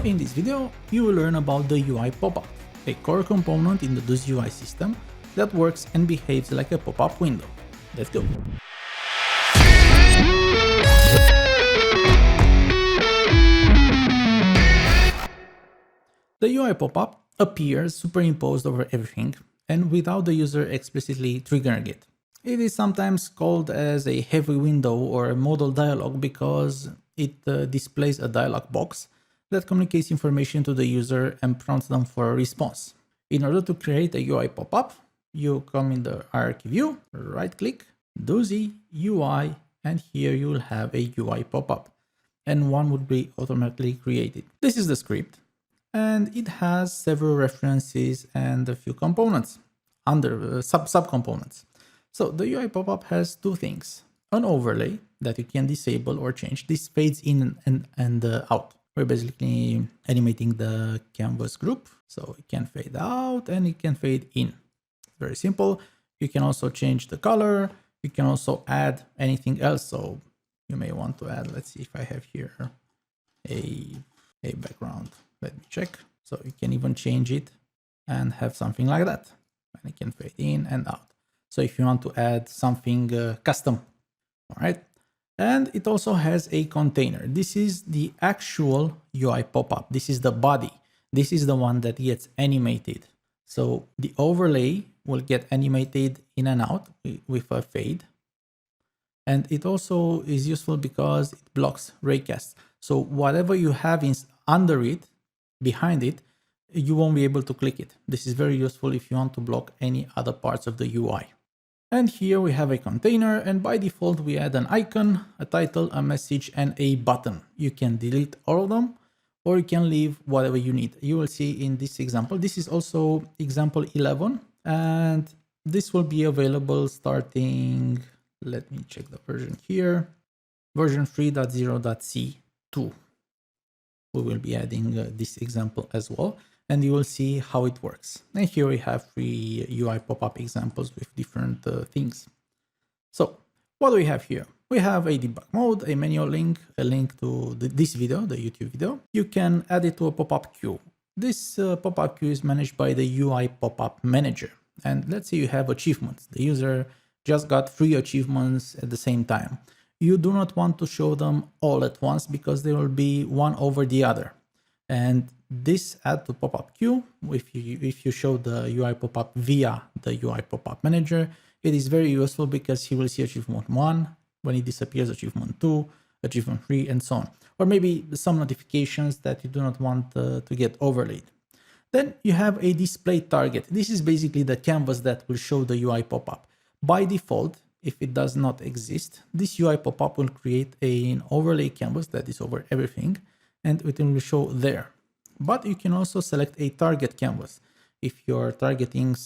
In this video, you will learn about the UI Popup, a core component in the DoozyUI system that works and behaves like a pop-up window. Let's go! The UI Popup appears superimposed over everything and without the user explicitly triggering it. It is sometimes called as a heavy window or a modal dialog because it displays a dialog box that communicates information to the user and prompts them for a response. In order to create a UI pop-up, you come in the hierarchy view, right-click, DoozyUI, and here you will have a UI pop-up, and one would be automatically created. This is the script, and it has several references and a few components under sub-components. So the UI pop-up has two things: an overlay that you can disable or change. This fades in and out. We're basically animating the canvas group, so it can fade out and it can fade in. Very simple. You can also change the color. You can also add anything else. So you may want to add, let's see if I have here a background. Let me check. So you can even change it and have something like that. And it can fade in and out. So if you want to add something custom, all right. And it also has a container. This is the actual UI pop-up. This is the body. This is the one that gets animated. So the overlay will get animated in and out with a fade. And it also is useful because it blocks raycast. So whatever you have under it, behind it, you won't be able to click it. This is very useful if you want to block any other parts of the UI. And here we have a container, and by default we add an icon, a title, a message, and a button. You can delete all of them, or you can leave whatever you need. You will see in this example, this is also example 11, and this will be available starting, let me check the version here, version 3.0.c2. We will be adding this example as well, and you will see how it works. And here we have 3 UI pop-up examples with different things. So what do we have here? We have a debug mode, a manual link, a link to this video, the YouTube video. You can add it to a pop-up queue. This pop-up queue is managed by the UI Popup manager. And let's say you have achievements. The user just got 3 achievements at the same time. You do not want to show them all at once because they will be one over the other. And this add to pop-up queue, if you show the UI pop-up via the UI pop-up manager, it is very useful because he will see achievement 1, when it disappears achievement 2, achievement 3, and so on. Or maybe some notifications that you do not want to get overlaid. Then you have a display target. This is basically the canvas that will show the UI pop-up. By default, if it does not exist, this UI pop-up will create an overlay canvas that is over everything, and it will show there. But you can also select a target canvas. If you're targeting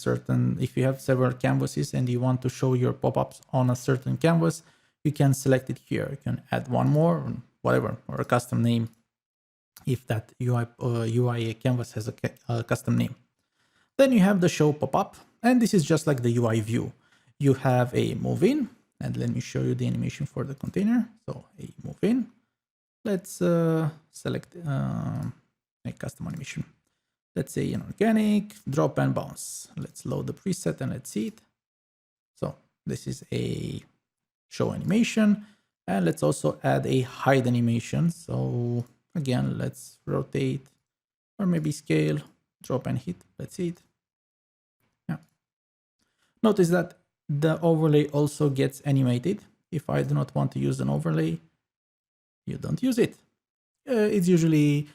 if you have several canvases and you want to show your pop-ups on a certain canvas, you can select it here. You can add one more, or whatever, or a custom name if that UI canvas has a custom name. Then you have the show pop-up, and this is just like the UI view. You have a move in, and let me show you the animation for the container. So a move in. Let's select a custom animation. Let's say an organic drop and bounce. Let's load the preset and let's see it. So this is a show animation, and let's also add a hide animation. So again, let's rotate or maybe scale, drop and hit. Let's see it. Yeah. Notice that the overlay also gets animated. If I do not want to use an overlay, you don't use it. It's usually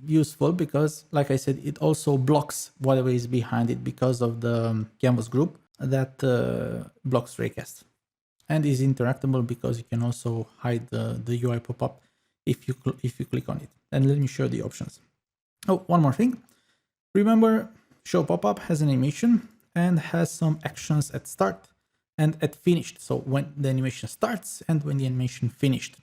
useful because, like I said, it also blocks whatever is behind it because of the canvas group that blocks raycast, and is interactable because you can also hide the UI pop-up if you click on it. And let me show the options. Oh, one more thing. Remember, show pop-up has an animation and has some actions at start and at finished. So when the animation starts and when the animation finished.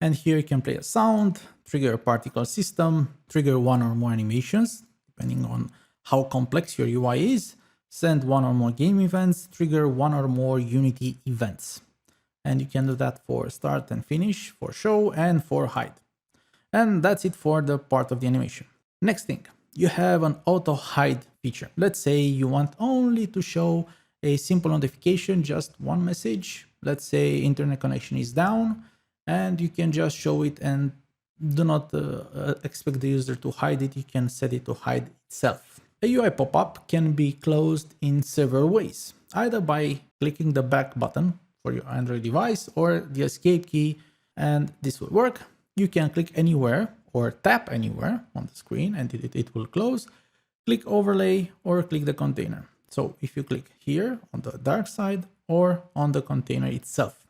And here you can play a sound, trigger a particle system, trigger one or more animations, depending on how complex your UI is, send one or more game events, trigger one or more Unity events. And you can do that for start and finish, for show, and for hide. And that's it for the part of the animation. Next thing, you have an auto hide feature. Let's say you want only to show a simple notification, just one message. Let's say internet connection is down, and you can just show it and do not expect the user to hide it. You can set it to hide itself. A UI pop-up can be closed in several ways, either by clicking the back button for your Android device or the escape key, and this will work. You can click anywhere or tap anywhere on the screen and it will close. Click overlay or click the container. So if you click here on the dark side or on the container itself.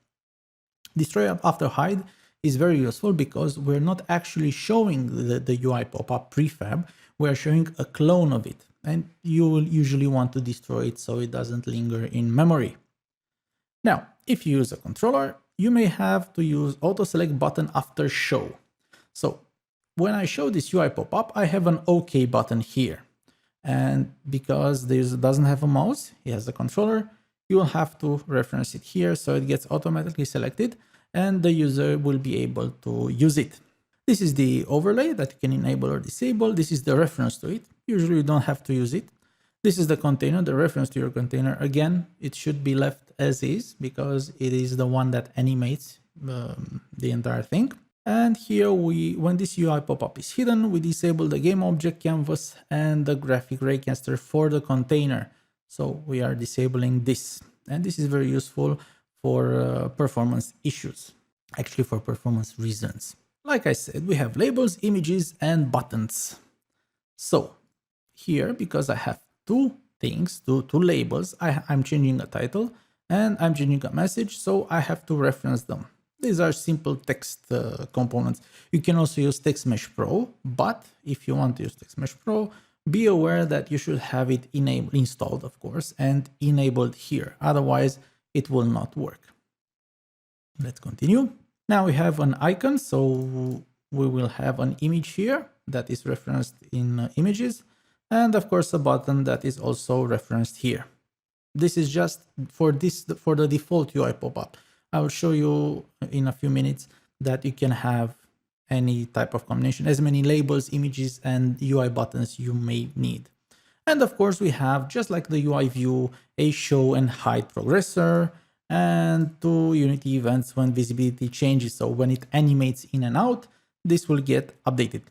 Destroy after hide is very useful because we're not actually showing the UI pop-up prefab, we're showing a clone of it, and you will usually want to destroy it so it doesn't linger in memory. Now, if you use a controller, you may have to use auto select button after show. So when I show this UI pop-up, I have an OK button here. And because this doesn't have a mouse, it has a controller, you will have to reference it here so it gets automatically selected and the user will be able to use it. This is the overlay that you can enable or disable. This is the reference to it. Usually you don't have to use it. This is the container, the reference to your container. Again, it should be left as is because it is the one that animates the entire thing. And here when this UI pop-up is hidden, we disable the game object canvas and the graphic raycaster for the container. So we are disabling this. And this is very useful for performance issues, actually for performance reasons. Like I said, we have labels, images, and buttons. So here, because I have two things, two labels, I'm changing a title and I'm changing a message, so I have to reference them. These are simple text components. You can also use Text Mesh Pro, but if you want to use Text Mesh Pro, be aware that you should have it installed, of course, and enabled here. Otherwise, it will not work. Let's continue. Now we have an icon, so we will have an image here that is referenced in images, and of course a button that is also referenced here. This is just for the default UI pop-up. I will show you in a few minutes that you can have any type of combination, as many labels, images, and UI buttons you may need. And of course, we have, just like the UI view, a show and hide progressor and two Unity events when visibility changes. So when it animates in and out, this will get updated.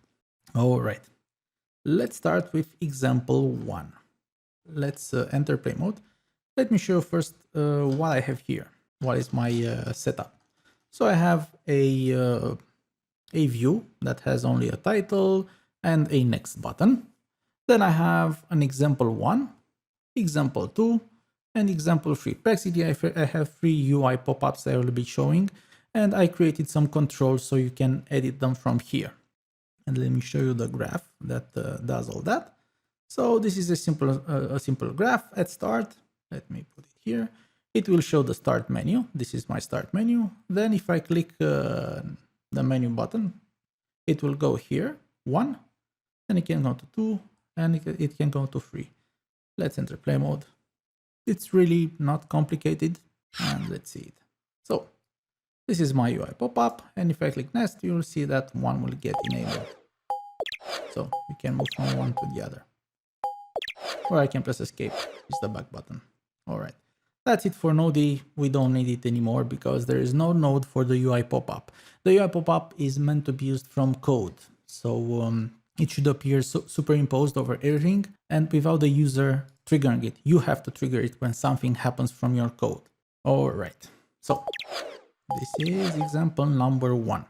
All right, let's start with example 1. Let's enter play mode. Let me show you first what I have here. What is my setup? So I have a view that has only a title and a next button. Then I have an example 1, example 2, and example 3. Basically, I have 3 UI pop-ups I will be showing, and I created some controls so you can edit them from here. And let me show you the graph that does all that. So this is a simple graph at start. Let me put it here. It will show the start menu. This is my start menu. Then if I click the menu button, it will go here, 1, then it can go to 2, and it can go to 3. Let's enter play mode. It's really not complicated, and let's see it. So this is my UI pop-up, and if I click next, you will see that one will get enabled. So we can move from one to the other. Or I can press escape, it's the back button. All right. That's it for Node. We don't need it anymore because there is no node for the UI pop-up. The UI pop-up is meant to be used from code. So it should appear superimposed over everything and without the user triggering it. You have to trigger it when something happens from your code. All right. So this is example number 1.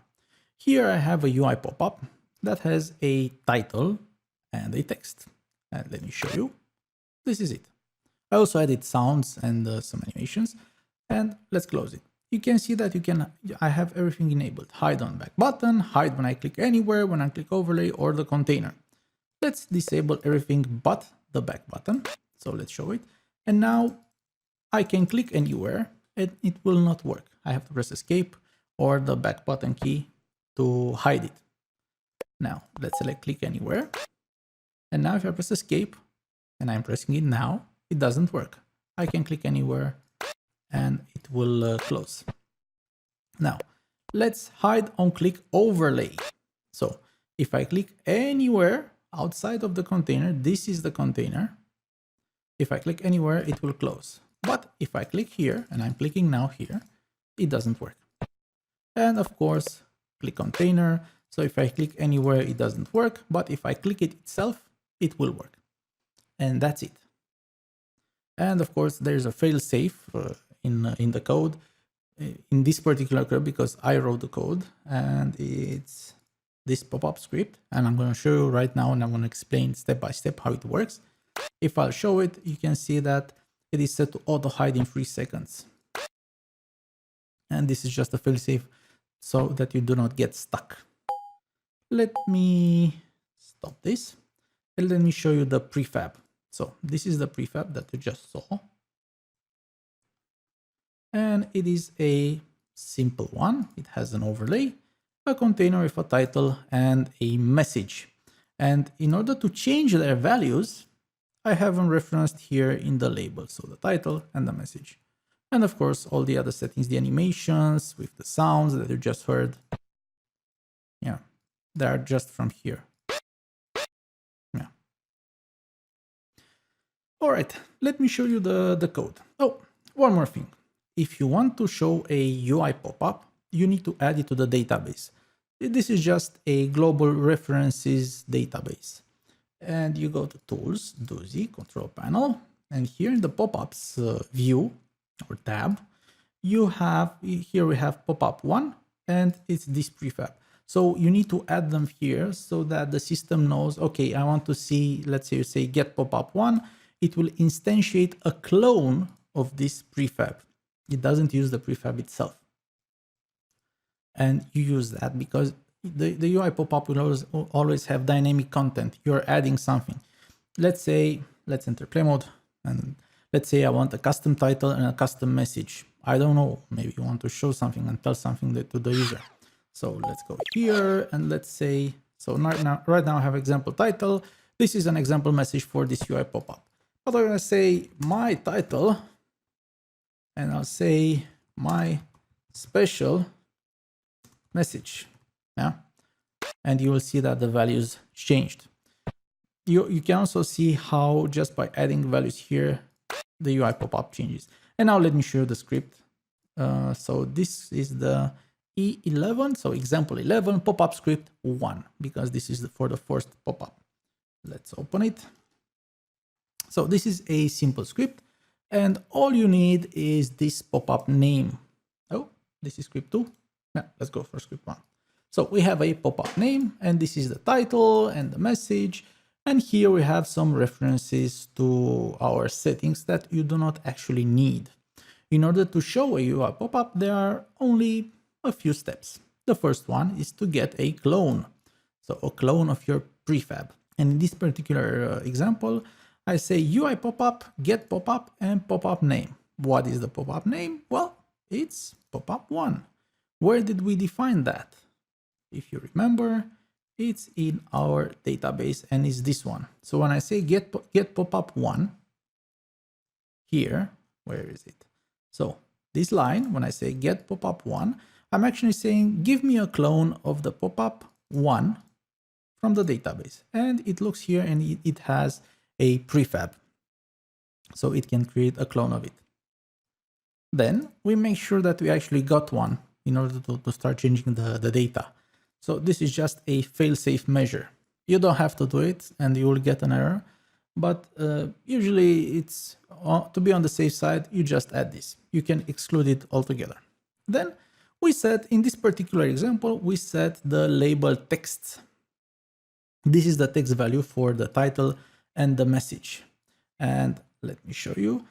Here I have a UI pop-up that has a title and a text. And let me show you. This is it. I also added sounds and some animations, and let's close it. You can see that I have everything enabled. Hide on back button, hide when I click anywhere, when I click overlay or the container. Let's disable everything but the back button. So let's show it. And now I can click anywhere and it will not work. I have to press escape or the back button key to hide it. Now let's select click anywhere. And now if I press escape and I'm pressing it now, it doesn't work. I can click anywhere and it will close. Now, let's hide on click overlay. So if I click anywhere outside of the container, this is the container. If I click anywhere, it will close. But if I click here, and I'm clicking now here, it doesn't work. And of course, click container. So if I click anywhere, it doesn't work. But if I click it itself, it will work. And that's it. And of course, there's a failsafe in the code, in this particular code, because I wrote the code, and it's this pop-up script. And I'm going to show you right now, and I'm going to explain step by step how it works. If I'll show it, you can see that it is set to auto hide in 3 seconds. And this is just a failsafe so that you do not get stuck. Let me stop this and let me show you the prefab. So this is the prefab that you just saw. And it is a simple one. It has an overlay, a container with a title, and a message. And in order to change their values, I have them referenced here in the label. So the title and the message. And of course, all the other settings, the animations with the sounds that you just heard. Yeah, they are just from here. Yeah. All right, let me show you the code. Oh, one more thing. If you want to show a UI pop-up, you need to add it to the database. This is just a global references database. And you go to Tools, Doozy, Control Panel, and here in the pop-ups view or tab, you have, here we have pop-up 1, and it's this prefab. So you need to add them here so that the system knows, okay, I want to see, let's say you say get pop-up 1, it will instantiate a clone of this prefab. It doesn't use the prefab itself. And you use that because the UI pop-up will always have dynamic content. You're adding something. Let's say, let's enter play mode, and let's say I want a custom title and a custom message. I don't know, maybe you want to show something and tell something to the user. So let's go here and let's say, so right now I have example title. This is an example message for this UI pop-up. But I'm gonna say my title, and I'll say my special message. Yeah, and you will see that the values changed. You can also see how just by adding values here, the UI pop-up changes. And now let me show you the script. So this is the E11, so example 11 pop-up script 1, because this is for the first pop-up. Let's open it. So this is a simple script, and all you need is this pop-up name. Oh, this is script 2. Yeah, let's go for script 1. So we have a pop-up name, and this is the title and the message. And here we have some references to our settings that you do not actually need. In order to show a UI pop-up, there are only a few steps. The first one is to get a clone. So a clone of your prefab. And in this particular example, I say UI pop-up, get pop-up, and pop-up name. What is the pop-up name? Well, it's pop-up 1. Where did we define that? If you remember, it's in our database and it's this one. So when I say get pop-up 1, here, where is it? So this line, when I say get pop-up 1, I'm actually saying give me a clone of the pop-up 1 from the database. And it looks here and it has a prefab. So it can create a clone of it. Then we make sure that we actually got one in order to start changing the data. So this is just a fail-safe measure. You don't have to do it and you will get an error, but usually it's to be on the safe side, you just add this. You can exclude it altogether. Then we set, in this particular example, we set the label text. This is the text value for the title and the message. And let me show you.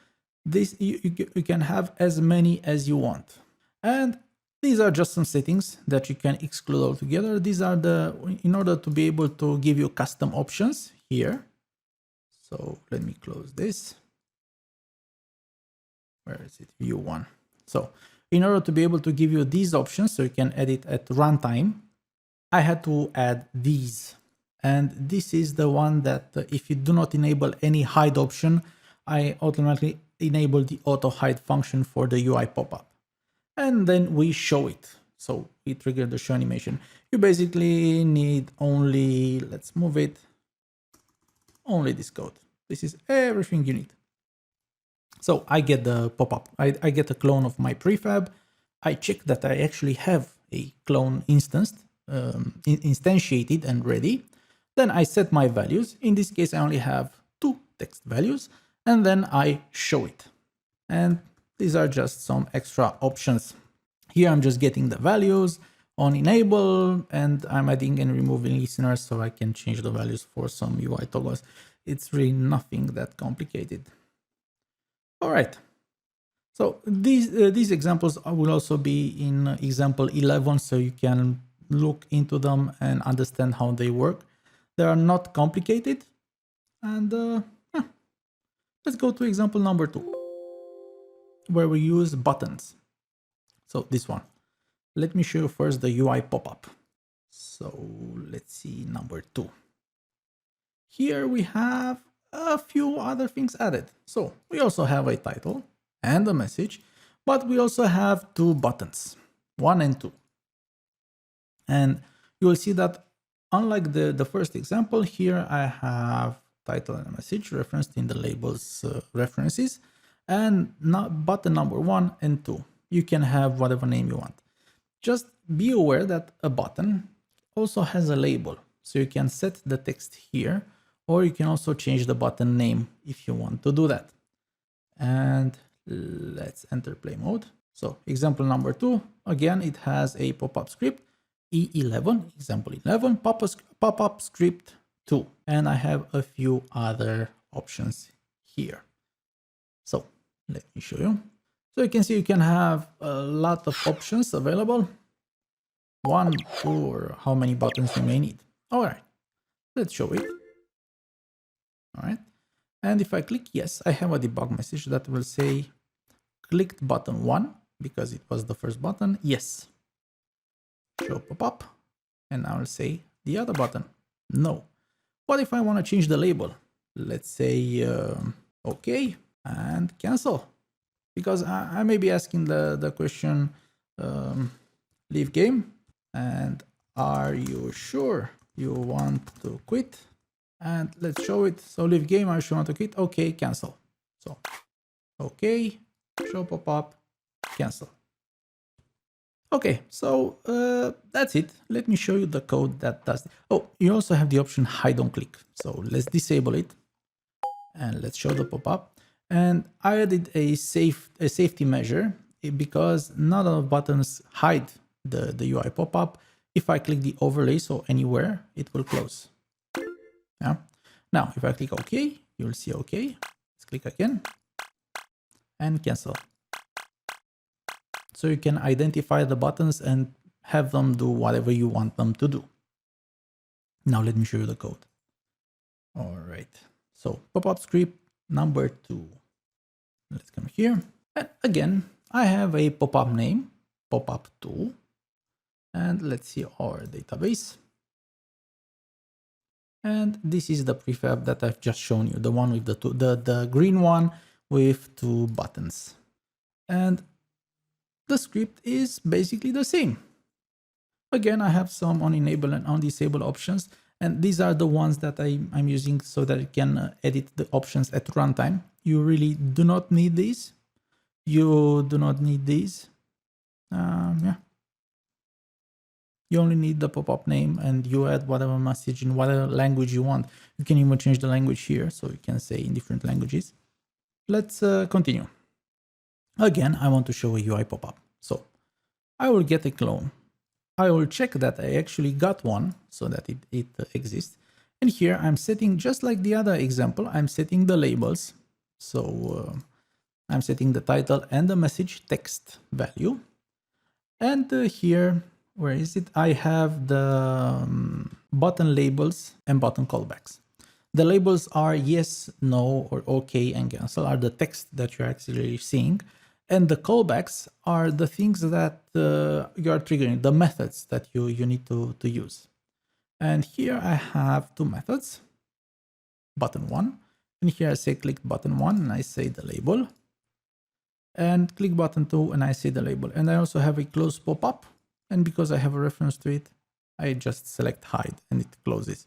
This you can have as many as you want. And these are just some settings that you can exclude altogether. These are in order to be able to give you custom options here. So let me close this. Where is it? View 1. So in order to be able to give you these options, so you can edit at runtime, I had to add these. And this is the one that if you do not enable any hide option, I automatically enable the auto hide function for the UI pop-up. And then we show it. So we trigger the show animation. You basically need only, let's move it, only this code. This is everything you need. So I get the pop-up. I get a clone of my prefab. I check that I actually have a clone instantiated and ready. Then I set my values. In this case, I only have 2 text values, and then I show it. And these are just some extra options. Here I'm just getting the values on enable, and I'm adding and removing listeners so I can change the values for some UI toggles. It's really nothing that complicated. All right. So these examples will also be in example 11, so you can look into them and understand how they work. They are not complicated. And yeah. Let's go to example number 2, where we use buttons. So this one. Let me show you first the UI Popup. So let's see number 2. Here we have a few other things added. So we also have a title and a message, but we also have 2 buttons, 1 and 2. And you will see that unlike the first example, here I have title and message referenced in the labels references, and button number 1 and 2. You can have whatever name you want. Just be aware that a button also has a label, so you can set the text here, or you can also change the button name if you want to do that. And let's enter play mode. So example number 2, again, it has a pop-up script, E11, example 11, pop-up script 2. And I have a few other options here. So let me show you. So you can see you can have a lot of options available. 1, 2, or how many buttons you may need. All right, let's show it. All right. And if I click yes, I have a debug message that will say clicked button 1 because it was the first button. Yes. Show pop-up. And I will say the other button. No. What if I want to change the label? Let's say OK and cancel. Because I may be asking the question, leave game. And are you sure you want to quit? And let's show it. So leave game, I should want to quit. OK, cancel. So OK, show pop-up, cancel. Okay, so that's it. Let me show you the code that does it. Oh, you also have the option hide on click. So let's disable it and let's show the pop-up. And I added a safety measure because not all buttons hide the UI pop-up. If I click the overlay, so anywhere, it will close. Yeah. Now, if I click OK, you'll see OK. Let's click again and cancel. So you can identify the buttons and have them do whatever you want them to do. Now let me show you the code. All right. So pop-up script number 2. Let's come here. And again, I have a pop-up name, pop-up2. And let's see our database. And this is the prefab that I've just shown you, the one with the green one with 2 buttons. And the script is basically the same. Again, I have some on enable and on disable options, and these are the ones that I'm using so that I can edit the options at runtime. You really do not need these. You do not need these. Yeah. You only need the pop-up name, and you add whatever message in whatever language you want. You can even change the language here, so you can say in different languages. Let's continue. Again, I want to show a UI pop-up. So I will get a clone. I will check that I actually got one so that it exists. And here I'm setting, just like the other example, I'm setting the labels. So I'm setting the title and the message text value. And here, where is it? I have the button labels and button callbacks. The labels are yes, no, or okay and cancel are the text that you're actually seeing. And the callbacks are the things that you are triggering, the methods that you need to use. And here I have 2 methods, button 1. And here I say click button 1 and I say the label. And click button 2 and I say the label. And I also have a close pop-up And because I have a reference to it, I just select hide and it closes.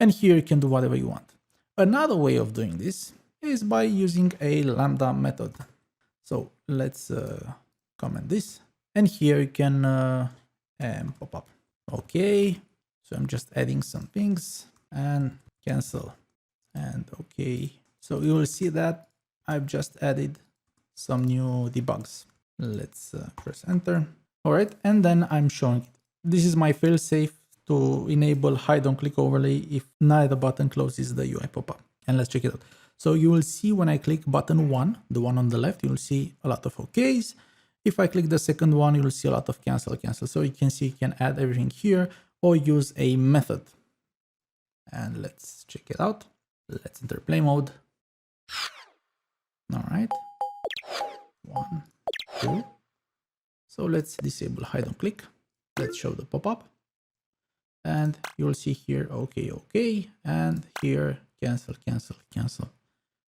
And here you can do whatever you want. Another way of doing this is by using a lambda method. So let's comment this. And here you can pop up. Okay, so I'm just adding some things and cancel and okay. So you will see that I've just added some new debugs. Let's press enter. All right, and then I'm showing it. This is my failsafe to enable hide on click overlay if neither button closes the UI pop-up. And let's check it out. So you will see when I click button 1, the one on the left, you will see a lot of OKs. If I click the second one, you will see a lot of cancel. So you can see you can add everything here or use a method. And let's check it out. Let's enter play mode. All right. 1, 2. So let's disable hide on click. Let's show the pop-up. And you will see here, okay. And here, cancel.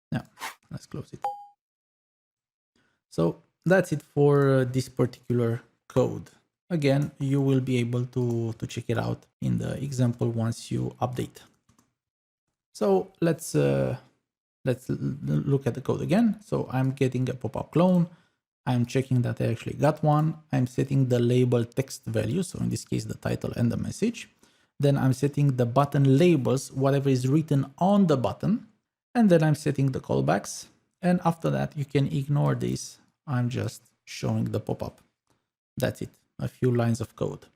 Now, let's close it. So that's it for this particular code. Again, you will be able to check it out in the example once you update. So let's look at the code again. So I'm getting a pop-up clone. I'm checking that I actually got one. I'm setting the label text value. So in this case, the title and the message. Then I'm setting the button labels, whatever is written on the button. And then I'm setting the callbacks. And after that, you can ignore this. I'm just showing the pop-up. That's it. A few lines of code.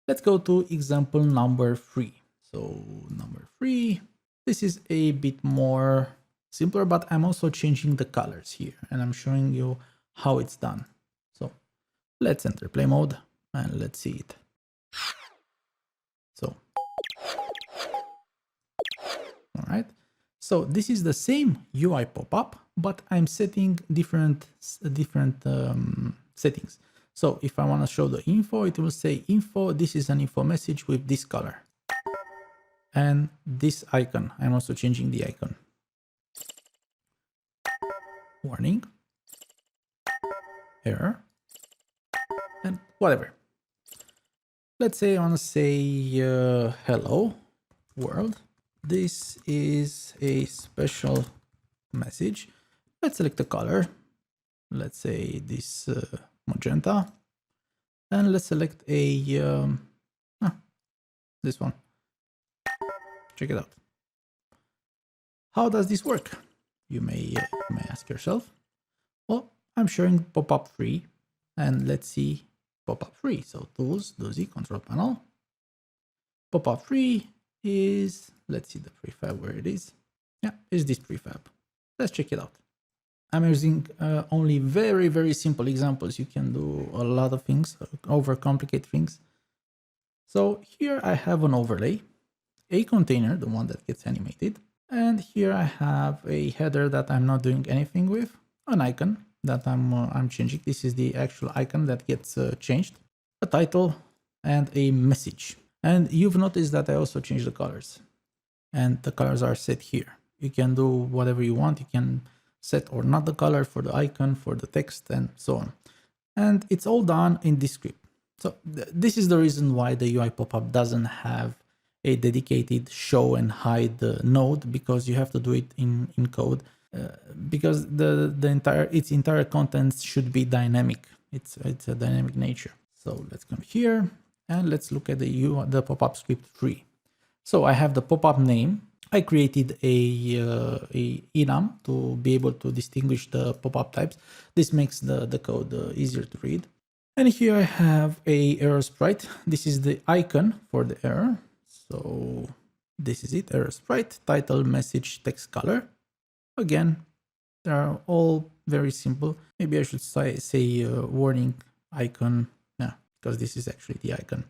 Let's go to example number 3. So number 3, this is a bit more simpler, but I'm also changing the colors here and I'm showing you how it's done. So let's enter play mode and let's see it. So, all right. So this is the same UI pop-up, but I'm setting different settings. So if I want to show the info, it will say info, this is an info message with this color. And this icon, I'm also changing the icon. Warning, error, and whatever. Let's say I want to say hello world. This is a special message. Let's select the color. Let's say this magenta. And let's select a this one. Check it out. How does this work? You may ask yourself. Well, I'm showing pop-up free, and let's see pop-up free. So tools, Doozy, control panel. Pop-up free is, let's see the prefab where it is. Yeah, is this prefab. Let's check it out. I'm using only very, very simple examples. You can do a lot of things, overcomplicate things. So here I have an overlay, a container, the one that gets animated. And here I have a header that I'm not doing anything with, an icon that I'm changing. This is the actual icon that gets changed, a title and a message. And you've noticed that I also changed the colors, and the colors are set here. You can do whatever you want. You can set or not the color for the icon, for the text, and so on. And it's all done in this script. So this is the reason why the UI pop-up doesn't have a dedicated show and hide node, because you have to do it in code, because its entire contents should be dynamic. It's a dynamic nature. So let's come here and let's look at the pop-up script 3. So I have the pop-up name. I created a enum to be able to distinguish the pop-up types. This makes the code easier to read. And here I have a error sprite. This is the icon for the error. So this is it, error sprite, title, message, text, color. Again, they are all very simple. Maybe I should say warning icon, yeah, because this is actually the icon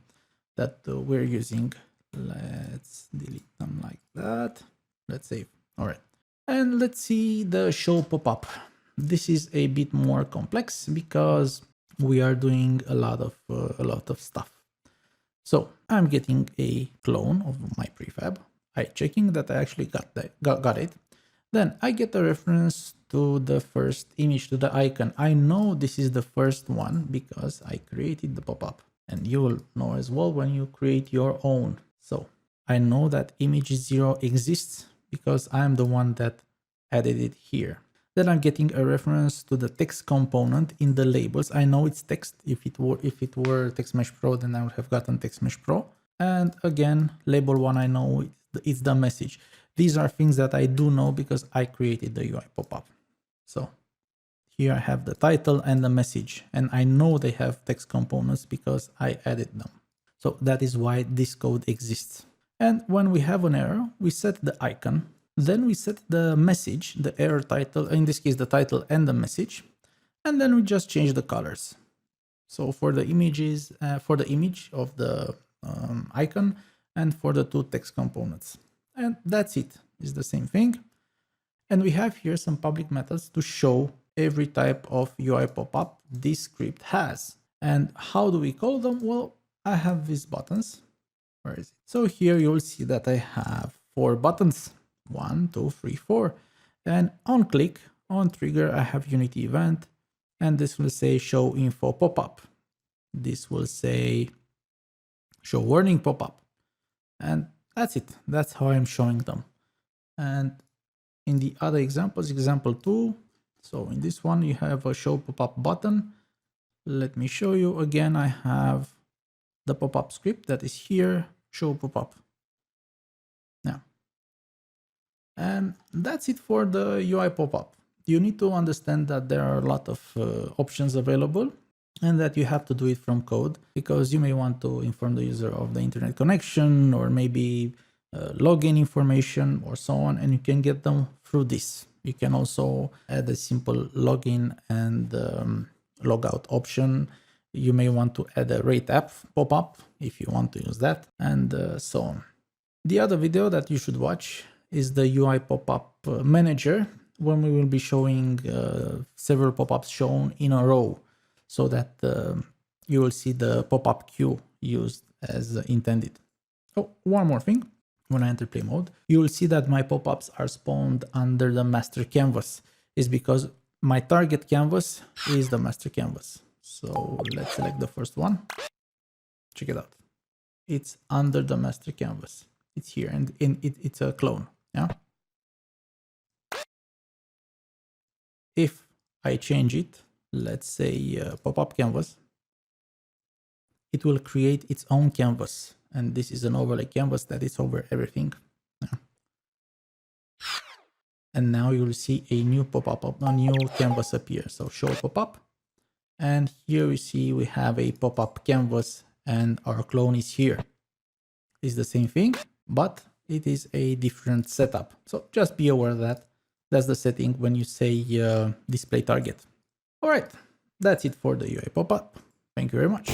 that we're using. Let's delete them like that. Let's save. All right. And let's see the show pop-up. This is a bit more complex because we are doing a lot of stuff. So I'm getting a clone of my prefab. I'm checking that I actually got it. Then I get a reference to the first image, to the icon. I know this is the first one because I created the pop-up. And you will know as well when you create your own. So I know that image 0 exists because I'm the one that added it here. Then I'm getting a reference to the text component in the labels. I know it's text. If it were Text Mesh Pro, then I would have gotten Text Mesh Pro. And again, label 1, I know it's the message. These are things that I do know because I created the UI Popup. So here I have the title and the message, and I know they have text components because I added them. So that is why this code exists. And when we have an error, we set the icon, then we set the message, the error title, in this case the title and the message, and then we just change the colors. So for the images, for the image of the icon and for the two text components. And that's it. It's the same thing. And we have here some public methods to show every type of UI popup this script has. And how do we call them? Well, I have these buttons. Where is it? So here you'll see that I have 4 buttons. 1, 2, 3, 4. And on click, on trigger, I have Unity event. And this will say show info popup. This will say show warning popup. And that's it. That's how I'm showing them. And in the other examples, example 2, so in this one you have a show popup button. Let me show you again. I have the popup script that is here, show popup. Now, and that's it for the UI popup. You need to understand that there are a lot of options available and that you have to do it from code because you may want to inform the user of the internet connection or maybe login information or so on, and you can get them through this. You can also add a simple login and logout option. You may want to add a rate app pop-up if you want to use that, and so on. The other video that you should watch is the UI pop-up manager, when we will be showing several pop-ups shown in a row so that you will see the pop-up queue used as intended. Oh, one more thing. When I enter play mode, you will see that my pop-ups are spawned under the master canvas. It's because my target canvas is the master canvas. So let's select the first one. Check it out. It's under the master canvas. It's here and it's a clone. Yeah. If I change it, let's say pop-up canvas, it will create its own canvas. And this is an overlay canvas that is over everything. Yeah. And now you will see a new pop-up, a new canvas appear. So show pop-up. And here we see we have a pop-up canvas and our clone is here. It's the same thing, but it is a different setup. So just be aware that that's the setting when you say display target. All right, that's it for the UI pop-up. Thank you very much.